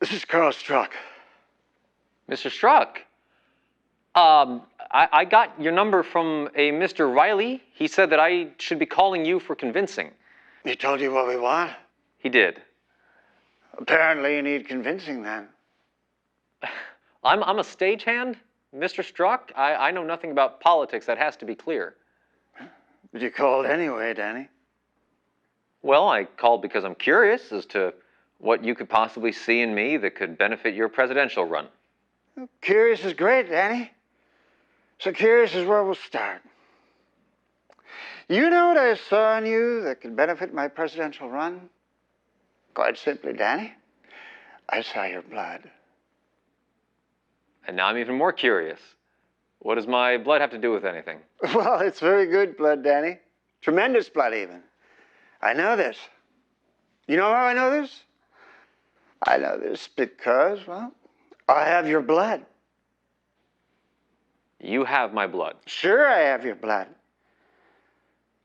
This is Carl Struck. Mr. Struck, I got your number from a Mr. Riley. He said that I should be calling you for convincing. He told you what we want? He did. Apparently you need convincing then. I'm a stagehand, Mr. Struck. I know nothing about politics. That has to be clear. But you called anyway, Danny. Well, I called because I'm curious as to what you could possibly see in me that could benefit your presidential run. Curious is great, Danny. So curious is where we'll start. You know what I saw in you that could benefit my presidential run? Quite simply, Danny, I saw your blood. And now I'm even more curious. What does my blood have to do with anything? Well, it's very good blood, Danny. Tremendous blood, even. I know this. You know how I know this? I know this because, well, I have your blood. You have my blood. Sure, I have your blood.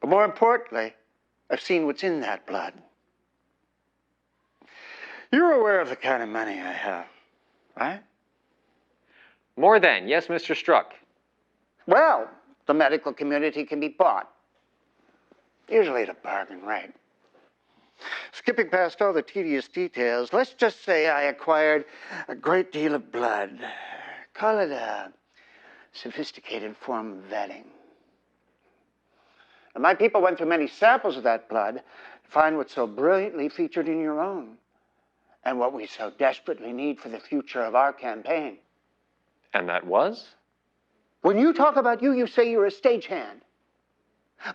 But more importantly, I've seen what's in that blood. You're aware of the kind of money I have, right? More than, yes, Mr. Struck. Well, the medical community can be bought. Usually at a bargain rate. Skipping past all the tedious details, let's just say I acquired a great deal of blood. Call it a sophisticated form of vetting. And my people went through many samples of that blood to find what's so brilliantly featured in your own, and what we so desperately need for the future of our campaign. And that was? When you talk about you, you say you're a stagehand.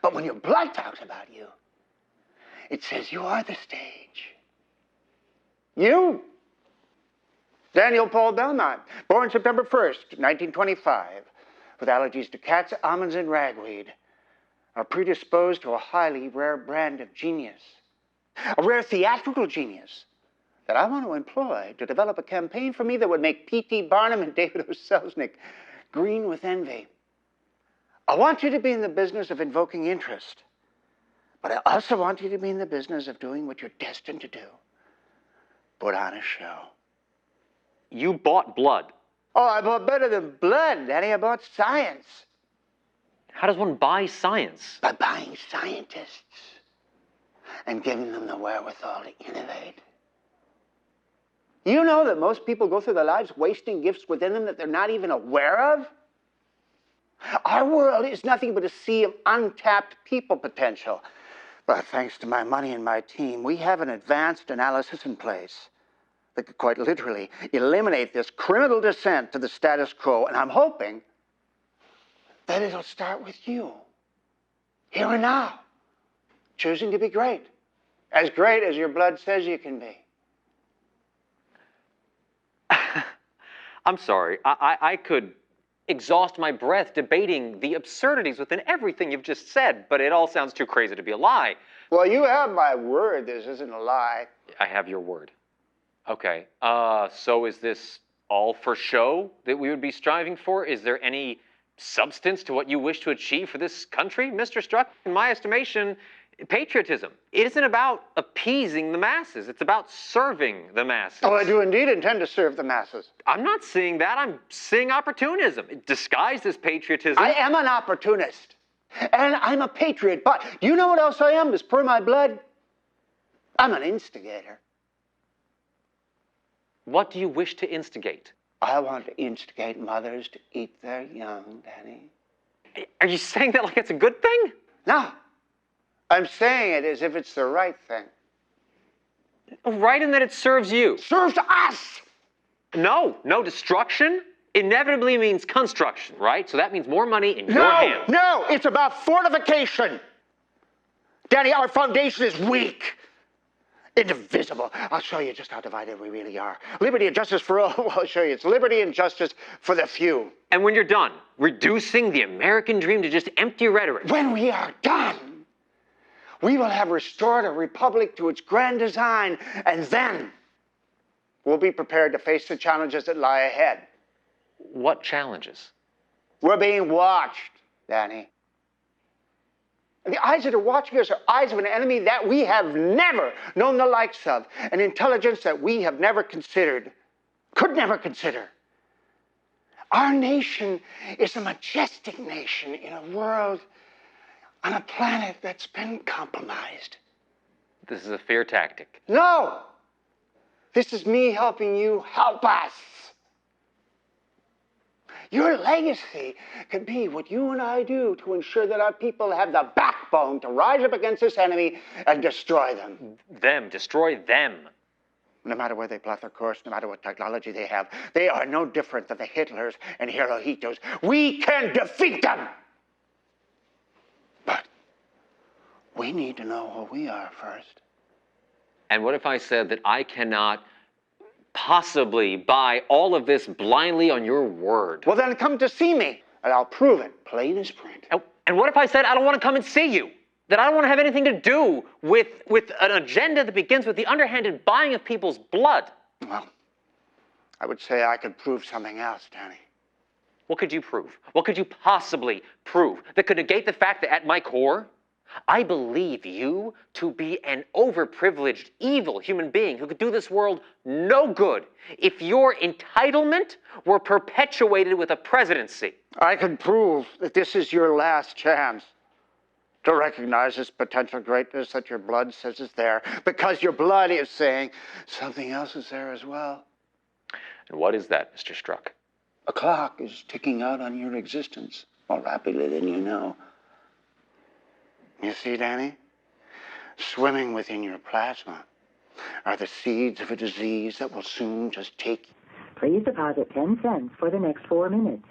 But when your blood talks about you, it says you are the stage. You, Daniel Paul Belmont, born September 1st, 1925, with allergies to cats, almonds, and ragweed, are predisposed to a highly rare brand of genius, a rare theatrical genius that I want to employ to develop a campaign for me that would make P.T. Barnum and David O. Selznick green with envy. I want you to be in the business of invoking interest, but I also want you to be in the business of doing what you're destined to do. Put on a show. You bought blood. Oh, I bought better than blood, Danny. I bought science. How does one buy science? By buying scientists and giving them the wherewithal to innovate. You know that most people go through their lives wasting gifts within them that they're not even aware of? Our world is nothing but a sea of untapped people potential. But thanks to my money and my team, we have an advanced analysis in place that could quite literally eliminate this criminal descent to the status quo. And I'm hoping that it'll start with you, here and now, choosing to be great as your blood says you can be. I'm sorry. I could exhaust my breath debating the absurdities within everything you've just said, but it all sounds too crazy to be a lie. Well, you have my word this isn't a lie. I have your word. Okay. So is this all for show that we would be striving for? Is there any substance to what you wish to achieve for this country, Mr. Struck? In my estimation, patriotism. It isn't about appeasing the masses. It's about serving the masses. Oh, I do indeed intend to serve the masses. I'm not seeing that. I'm seeing opportunism. Disguised as patriotism. I am an opportunist. And I'm a patriot. But you know what else I am? As per my blood, I'm an instigator. What do you wish to instigate? I want to instigate mothers to eat their young, Danny. Are you saying that like it's a good thing? No. I'm saying it as if it's the right thing. Right in that it serves you. Serves us! No destruction inevitably means construction, right? So that means more money in your hands. No, it's about fortification. Danny, our foundation is weak. Indivisible. I'll show you just how divided we really are. Liberty and justice for all. Well, I'll show you. It's liberty and justice for the few. And when you're done, reducing the American dream to just empty rhetoric. When we are done, we will have restored a republic to its grand design, and then we'll be prepared to face the challenges that lie ahead. What challenges? We're being watched, Danny. And the eyes that are watching us are eyes of an enemy that we have never known the likes of, an intelligence that we have never considered, could never consider. Our nation is a majestic nation in a world, on a planet that's been compromised. This is a fear tactic. No! This is me helping you help us. Your legacy could be what you and I do to ensure that our people have the backbone to rise up against this enemy and destroy them. Destroy them. No matter where they plot their course, no matter what technology they have, they are no different than the Hitlers and Hirohitos. We can defeat them! But we need to know who we are first. And what if I said that I cannot possibly buy all of this blindly on your word? Well, then come to see me, and I'll prove it, plain as print. And what if I said I don't want to come and see you? That I don't want to have anything to do with an agenda that begins with the underhanded buying of people's blood? Well, I would say I could prove something else, Danny. What could you prove? What could you possibly prove that could negate the fact that at my core, I believe you to be an overprivileged, evil human being who could do this world no good if your entitlement were perpetuated with a presidency? I can prove that this is your last chance to recognize this potential greatness that your blood says is there, because your blood is saying something else is there as well. And what is that, Mr. Struck? A clock is ticking out on your existence more rapidly than you know. You see, Danny? Swimming within your plasma are the seeds of a disease that will soon just take you. Please deposit 10 cents for the next 4 minutes.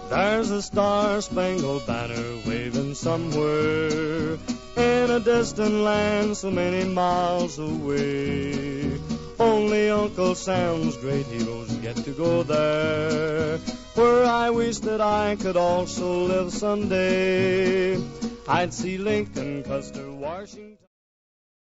There's a star-spangled banner waving somewhere in a distant land so many miles away. Only Uncle Sam's great heroes get to go there, where I wish that I could also live someday. I'd see Lincoln, Custer, Washington.